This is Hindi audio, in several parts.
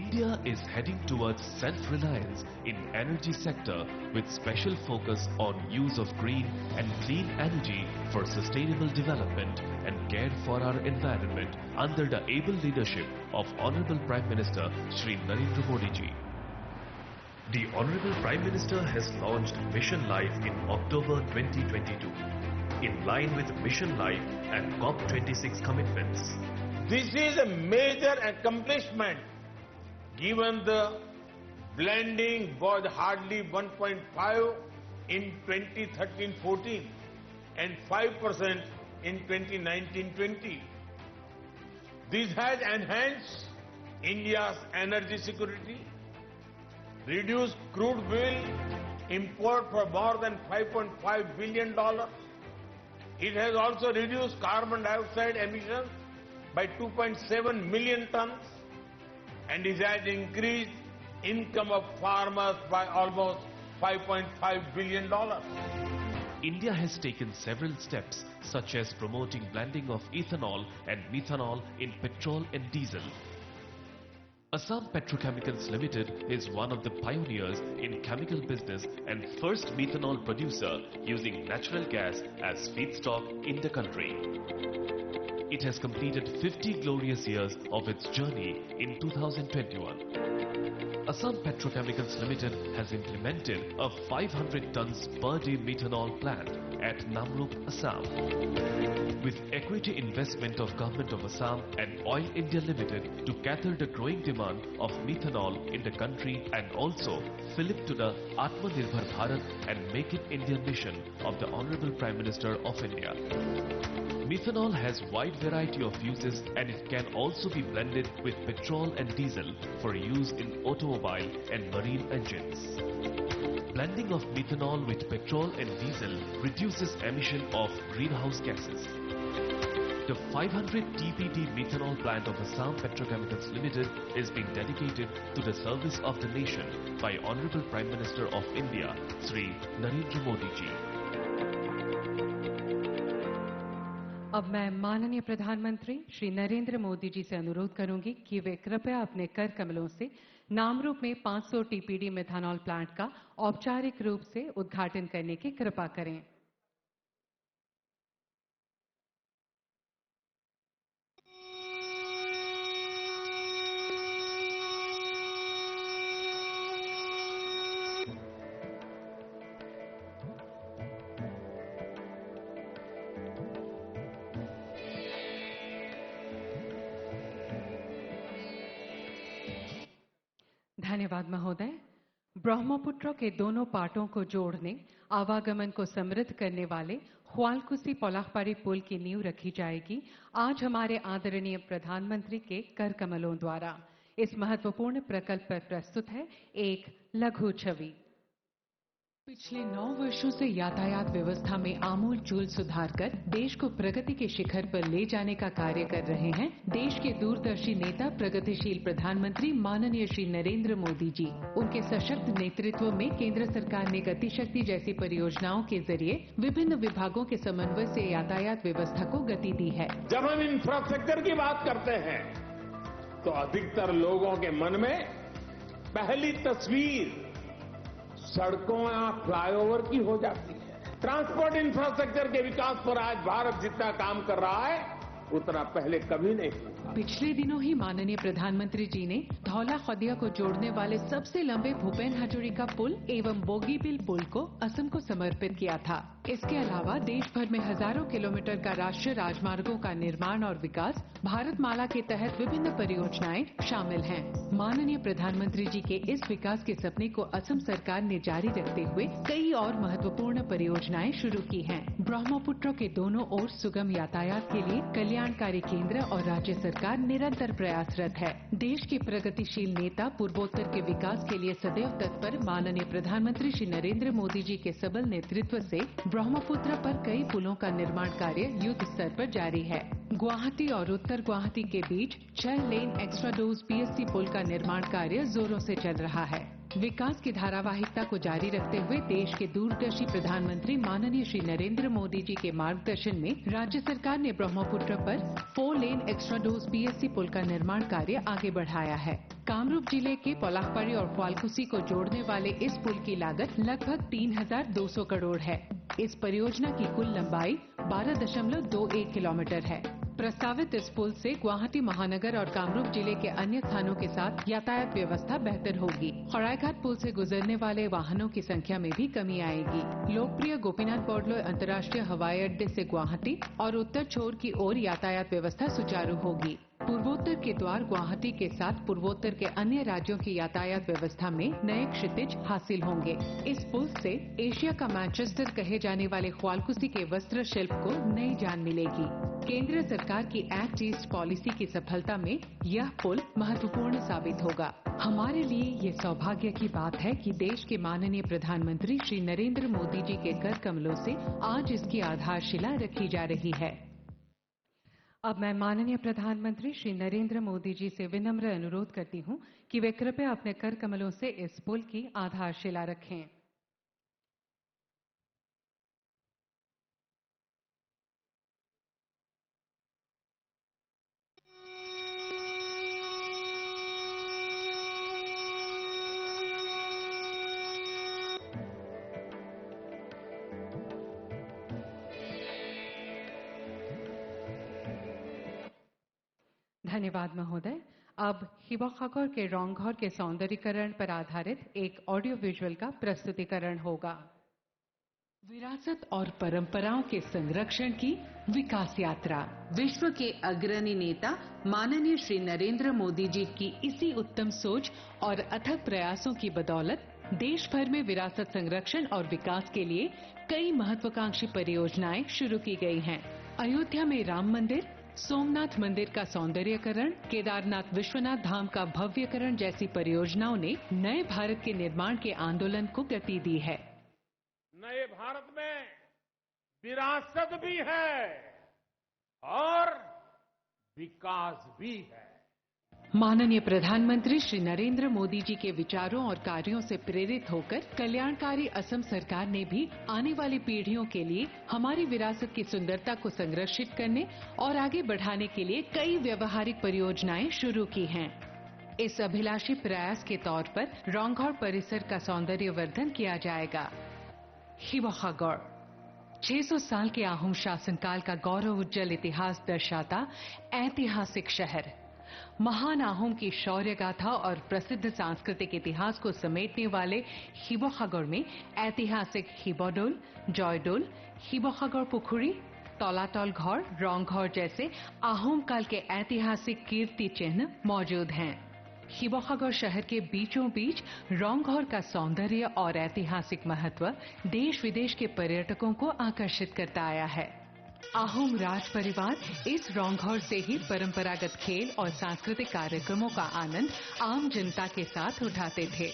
India is heading towards self-reliance in energy sector with special focus on use of green and clean energy for sustainable development and care for our environment under the able leadership of Honorable Prime Minister Shri Narendra Modi ji. The Honorable Prime Minister has launched Mission Life in October 2022 in line with Mission Life and COP26 commitments. This is a major accomplishment given the blending was hardly 1.5 in 2013-14 and 5% in 2019-20. This has enhanced India's energy security, reduced crude oil import for more than $5.5 billion. It has also reduced carbon dioxide emissions by 2.7 million tons, and it has increased income of farmers by almost $5.5 billion. India has taken several steps such as promoting blending of ethanol and methanol in petrol and diesel. Assam Petrochemicals Limited is one of the pioneers in chemical business and first methanol producer using natural gas as feedstock in the country. It has completed 50 glorious years of its journey in 2021. Assam Petrochemicals Limited has implemented a 500 tons per day methanol plant at Namrup, Assam. With equity investment of Government of Assam and Oil India Limited to cater the growing demand of methanol in the country and also Philip to the Atmanirbhar Bharat and Make in India mission of the Honorable Prime Minister of India. Methanol has wide variety of uses and it can also be blended with petrol and diesel for use in automobile and marine engines. Blending of methanol with petrol and diesel reduces emission of greenhouse gases. The 500 TPD methanol plant of Assam Petrochemicals Limited is being dedicated to the service of the nation by Honorable Prime Minister of India, Shri Narendra Modi ji. अब मैं माननीय प्रधानमंत्री श्री नरेंद्र मोदी जी से अनुरोध करूंगी कि वे कृपया अपने कर कमलों से नामरूप में 500 टीपीडी मेथनॉल प्लांट का औपचारिक रूप से उद्घाटन करने की कृपा करें। धन्यवाद महोदय। ब्रह्मपुत्र के दोनों पाटों को जोड़ने, आवागमन को समृद्ध करने वाले ख्वालकुसी पोलाखपाड़ी पुल की नींव रखी जाएगी आज हमारे आदरणीय प्रधानमंत्री के कर कमलों द्वारा। इस महत्वपूर्ण प्रकल्प पर प्रस्तुत है एक लघु छवि। पिछले 9 वर्षों से यातायात व्यवस्था में आमूल-चूल सुधार कर देश को प्रगति के शिखर पर ले जाने का कार्य कर रहे हैं देश के दूरदर्शी नेता प्रगतिशील प्रधानमंत्री माननीय श्री नरेंद्र मोदी जी। उनके सशक्त नेतृत्व में केंद्र सरकार ने गति शक्ति जैसी परियोजनाओं के जरिए विभिन्न विभागों के समन्वय से यातायात व्यवस्था को गति दी है। जब हम इंफ्रास्ट्रक्चर की बात करते हैं तो अधिकतर लोगों के मन में पहली तस्वीर सड़कों या फ्लाईओवर की हो जाती है। ट्रांसपोर्ट इंफ्रास्ट्रक्चर के विकास पर आज भारत जितना काम कर रहा है उतना पहले कभी नहीं हुआ। पिछले दिनों ही माननीय प्रधानमंत्री जी ने धौला खदिया को जोड़ने वाले सबसे लंबे भूपेन हजारिका पुल एवं बोगीबिल पुल को असम को समर्पित किया था। इसके अलावा देश भर में हजारों किलोमीटर का राष्ट्रीय राजमार्गों का निर्माण और विकास भारतमाला के तहत विभिन्न परियोजनाएं शामिल हैं। माननीय प्रधानमंत्री जी के इस विकास के सपने को असम सरकार ने जारी रखते हुए कई और महत्वपूर्ण परियोजनाएं शुरू की हैं। ब्रह्मपुत्र के दोनों ओर सुगम यातायात के लिए कल्याणकारी केंद्र और राज्य सरकार निरंतर प्रयासरत है। देश के प्रगतिशील नेता पूर्वोत्तर के विकास के लिए सदैव तत्पर माननीय प्रधानमंत्री श्री नरेंद्र मोदी जी के सबल नेतृत्व से ब्रह्मपुत्र पर कई पुलों का निर्माण कार्य युद्ध स्तर पर जारी है। गुवाहाटी और उत्तर गुवाहाटी के बीच 6 लेन एक्स्ट्रा डोज पीएससी पुल का निर्माण कार्य जोरों से चल रहा है। विकास की धारावाहिकता को जारी रखते हुए देश के दूरदर्शी प्रधानमंत्री माननीय श्री नरेंद्र मोदी जी के मार्गदर्शन में राज्य सरकार ने ब्रह्मपुत्र पर 4 लेन एक्स्ट्रा डोज पीएससी पुल का निर्माण कार्य आगे बढ़ाया है। कामरूप जिले के पलाखपाड़ी और क्वालकुसी को जोड़ने वाले इस पुल की लागत लगभग 3,200 करोड़ है। इस परियोजना की कुल लंबाई 12.21 किलोमीटर है। प्रस्तावित इस पुल से गुवाहाटी महानगर और कामरूप जिले के अन्य स्थानों के साथ यातायात व्यवस्था बेहतर होगी। खड़ाईघाट पुल से गुजरने वाले वाहनों की संख्या में भी कमी आएगी। लोकप्रिय गोपीनाथ बोरदोलोई अंतर्राष्ट्रीय हवाई अड्डे से गुवाहाटी और उत्तर छोर की ओर यातायात व्यवस्था सुचारू होगी। पूर्वोत्तर के द्वार गुवाहाटी के साथ पूर्वोत्तर के अन्य राज्यों की यातायात व्यवस्था में नए क्षितिज हासिल होंगे। इस पुल से एशिया का मैनचेस्टर कहे जाने वाले क्वालकुसी के वस्त्र शिल्प को नई जान मिलेगी। केंद्र सरकार की एक्ट ईस्ट पॉलिसी की सफलता में यह पुल महत्वपूर्ण साबित होगा। हमारे लिए ये सौभाग्य की बात है कि देश के माननीय प्रधानमंत्री श्री नरेंद्र मोदी जी के कर कमलों से आज इसकी आधारशिला रखी जा रही है। अब मैं माननीय प्रधानमंत्री श्री नरेंद्र मोदी जी से विनम्र अनुरोध करती हूं कि वे कृपया अपने कर कमलों से इस पुल की आधारशिला रखें। धन्यवाद महोदय। अब हिबोखागोर के रोंगघोर के सौंदर्यीकरण पर आधारित एक ऑडियो विजुअल का प्रस्तुतिकरण होगा। विरासत और परंपराओं के संरक्षण की विकास यात्रा। विश्व के अग्रणी नेता माननीय श्री नरेंद्र मोदी जी की इसी उत्तम सोच और अथक प्रयासों की बदौलत देश भर में विरासत संरक्षण और विकास के लिए कई महत्वाकांक्षी परियोजनाएं शुरू की गई हैं। अयोध्या में राम मंदिर, सोमनाथ मंदिर का सौंदर्यीकरण, केदारनाथ विश्वनाथ धाम का भव्यकरण जैसी परियोजनाओं ने नए भारत के निर्माण के आंदोलन को गति दी है। नए भारत में विरासत भी है और विकास भी है। माननीय प्रधानमंत्री श्री नरेंद्र मोदी जी के विचारों और कार्यों से प्रेरित होकर कल्याणकारी असम सरकार ने भी आने वाली पीढ़ियों के लिए हमारी विरासत की सुंदरता को संरक्षित करने और आगे बढ़ाने के लिए कई व्यवहारिक परियोजनाएं शुरू की हैं। इस अभिलाषी प्रयास के तौर पर रोंगघोर परिसर का सौंदर्यवर्धन किया जाएगा। हिबोखागोर 600 साल के आहूम शासनकाल का गौरव उज्जवल इतिहास दर्शाता ऐतिहासिक शहर, महान आहूम की शौर्य गाथा और प्रसिद्ध सांस्कृतिक इतिहास को समेटने वाले हिबोखागोर में ऐतिहासिक हिबोडोल, जॉयडोल, हिबोखागोर पुखुरी, तौलातौल घौर, रोंगघोर जैसे आहूम काल के ऐतिहासिक कीर्ति चिन्ह मौजूद हैं। हिबोखागोर शहर के बीचों बीच रोंगघोर का सौंदर्य और ऐतिहासिक महत्व देश विदेश के पर्यटकों को आकर्षित करता आया है। आहूम राज परिवार इस रोंगघोर से ही परंपरागत खेल और सांस्कृतिक कार्यक्रमों का आनंद आम जनता के साथ उठाते थे।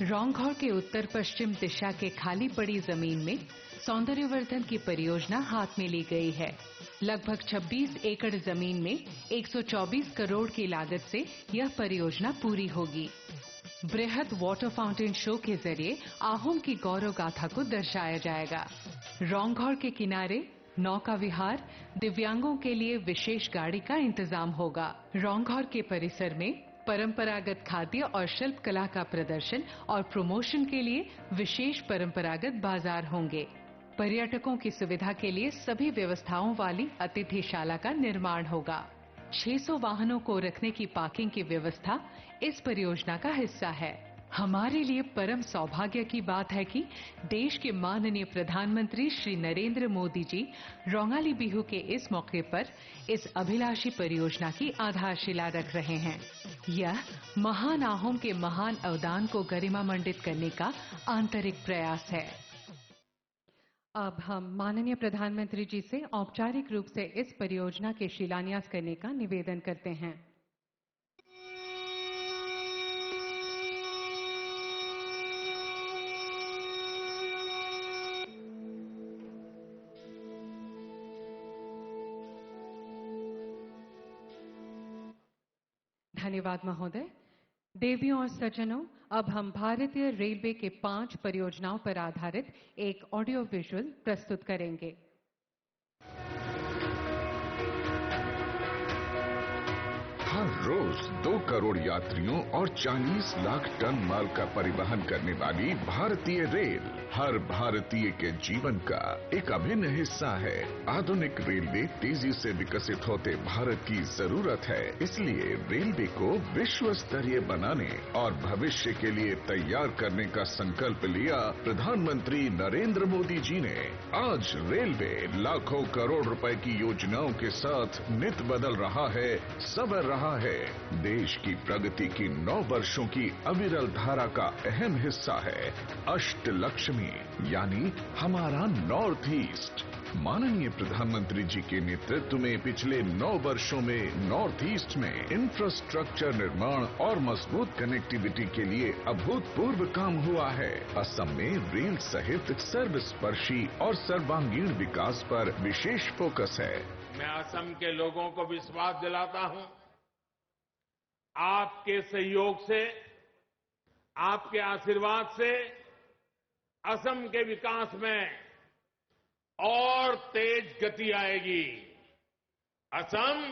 रोंगघोर के उत्तर पश्चिम दिशा के खाली पड़ी जमीन में सौंदर्यवर्धन की परियोजना हाथ में ली गई है। लगभग 26 एकड़ जमीन में 124 करोड़ की लागत से यह परियोजना पूरी होगी। बृहद वाटर फाउंटेन शो के जरिए आहूम की गौरव गाथा को दर्शाया जाएगा। रोंगघोर के किनारे नौका विहार, दिव्यांगों के लिए विशेष गाड़ी का इंतजाम होगा। रोंगघोर के परिसर में परंपरागत खाद्य और शिल्प कला का प्रदर्शन और प्रमोशन के लिए विशेष परंपरागत बाजार होंगे। पर्यटकों की सुविधा के लिए सभी व्यवस्थाओं वाली अतिथिशाला का निर्माण होगा। 600 वाहनों को रखने की पार्किंग की व्यवस्था इस परियोजना का हिस्सा है। हमारे लिए परम सौभाग्य की बात है कि देश के माननीय प्रधानमंत्री श्री नरेंद्र मोदी जी रोंगाली बिहू के इस मौके पर इस अभिलाषी परियोजना की आधारशिला रख रहे हैं। यह महान आहूम के महान अवदान को गरिमामंडित करने का आंतरिक प्रयास है। अब हम माननीय प्रधानमंत्री जी से औपचारिक रूप से इस परियोजना के शिलान्यास करने का निवेदन करते हैं। धन्यवाद महोदय। देवियों और सज्जनों, अब हम भारतीय रेलवे के 5 परियोजनाओं पर आधारित एक ऑडियो विजुअल प्रस्तुत करेंगे। हर रोज 2 करोड़ यात्रियों और 40 लाख टन माल का परिवहन करने वाली भारतीय रेल हर भारतीय के जीवन का एक अभिन्न हिस्सा है। आधुनिक रेलवे तेजी से विकसित होते भारत की जरूरत है, इसलिए रेलवे को विश्व स्तरीय बनाने और भविष्य के लिए तैयार करने का संकल्प लिया प्रधानमंत्री नरेंद्र मोदी जी ने। आज रेलवे लाखों करोड़ रुपए की योजनाओं के साथ नित बदल रहा है, संवर रहा है। देश की प्रगति की 9 वर्षों की अविरल धारा का अहम हिस्सा है अष्टलक्ष्मी, यानी हमारा नॉर्थ ईस्ट। माननीय प्रधानमंत्री जी के नेतृत्व में पिछले 9 वर्षों में नॉर्थ ईस्ट में इंफ्रास्ट्रक्चर निर्माण और मजबूत कनेक्टिविटी के लिए अभूतपूर्व काम हुआ है। असम में रेल सहित सर्वस्पर्शी और सर्वांगीण विकास पर विशेष फोकस है। मैं असम के लोगों को विश्वास दिलाता हूं, आपके सहयोग से, आपके आशीर्वाद से असम के विकास में और तेज गति आएगी। असम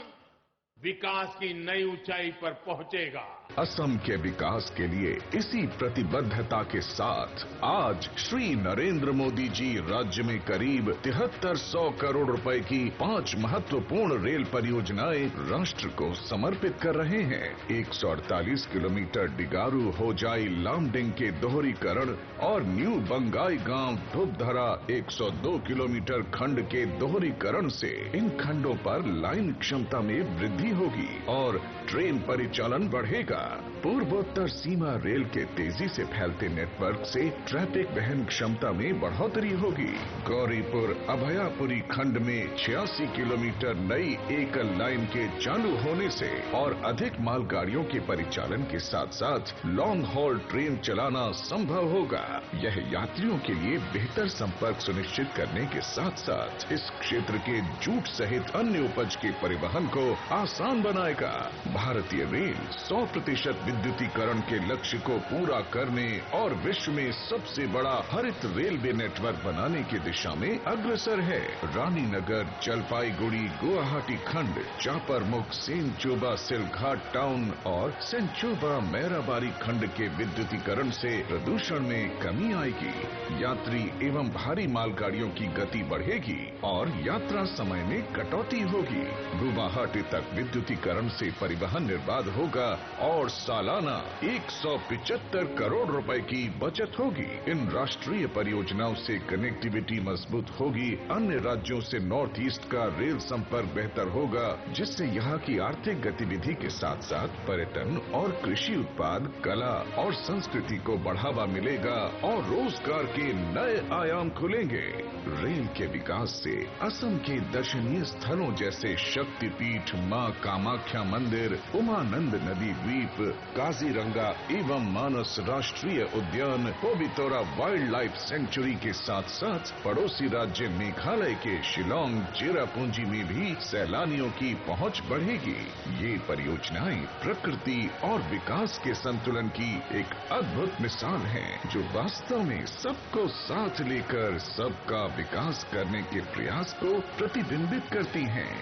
विकास की नई ऊंचाई पर पहुंचेगा। असम के विकास के लिए इसी प्रतिबद्धता के साथ आज श्री नरेंद्र मोदी जी राज्य में करीब 7300 करोड़ रुपए की 5 महत्वपूर्ण रेल परियोजनाएं राष्ट्र को समर्पित कर रहे हैं। 148 किलोमीटर डिगारू होजाई लामडिंग के दोहरीकरण और न्यू बंगाई गांव धुपधरा 102 किलोमीटर खंड के दोहरीकरण से इन खंडों पर लाइन क्षमता में वृद्धि होगी और ट्रेन परिचालन बढ़ेगा। पूर्वोत्तर सीमा रेल के तेजी से फैलते नेटवर्क से ट्रैफिक वहन क्षमता में बढ़ोतरी होगी। गौरीपुर अभयापुरी खंड में 86 किलोमीटर नई एकल लाइन के चालू होने से और अधिक मालगाड़ियों के परिचालन के साथ साथ लॉन्ग हॉल ट्रेन चलाना संभव होगा। यह यात्रियों के लिए बेहतर संपर्क सुनिश्चित करने के साथ साथ इस क्षेत्र के जूट सहित अन्य उपज के परिवहन को आसान बनाएगा। भारतीय रेल 100% विद्युतीकरण के लक्ष्य को पूरा करने और विश्व में सबसे बड़ा हरित रेलवे नेटवर्क बनाने की दिशा में अग्रसर है। रानीनगर, जलपाईगुड़ी, गुवाहाटी खंड, चापरमुख, सेंचुबा, सिलघाट टाउन और सेंचुबा मैराबारी खंड के विद्युतीकरण से प्रदूषण में कमी आएगी। यात्री एवं भारी मालगाड़ियों की गति बढ़ेगी और यात्रा समय में कटौती होगी। गुवाहाटी तक विद्युतीकरण से परिवहन निर्बाध होगा और सालाना 175 करोड़ रुपए की बचत होगी। इन राष्ट्रीय परियोजनाओं से कनेक्टिविटी मजबूत होगी, अन्य राज्यों से नॉर्थ ईस्ट का रेल संपर्क बेहतर होगा, जिससे यहाँ की आर्थिक गतिविधि के साथ साथ पर्यटन और कृषि उत्पाद, कला और संस्कृति को बढ़ावा मिलेगा और रोजगार के नए आयाम खुलेंगे। रेल के विकास से असम के दर्शनीय स्थलों जैसे शक्तिपीठ, मां कामाख्या मंदिर, उमानंद नदी द्वीप, काजीरंगा एवं मानस राष्ट्रीय उद्यान, पोबितोरा वाइल्ड लाइफ सेंचुरी के साथ साथ पड़ोसी राज्य मेघालय के शिलोंग, चेरापूंजी में भी सैलानियों की पहुंच बढ़ेगी। ये परियोजनाएं प्रकृति और विकास के संतुलन की एक अद्भुत मिसाल है, जो वास्तव में सबको साथ लेकर सबका विकास करने के प्रयास को प्रतिबिंबित करती हैं।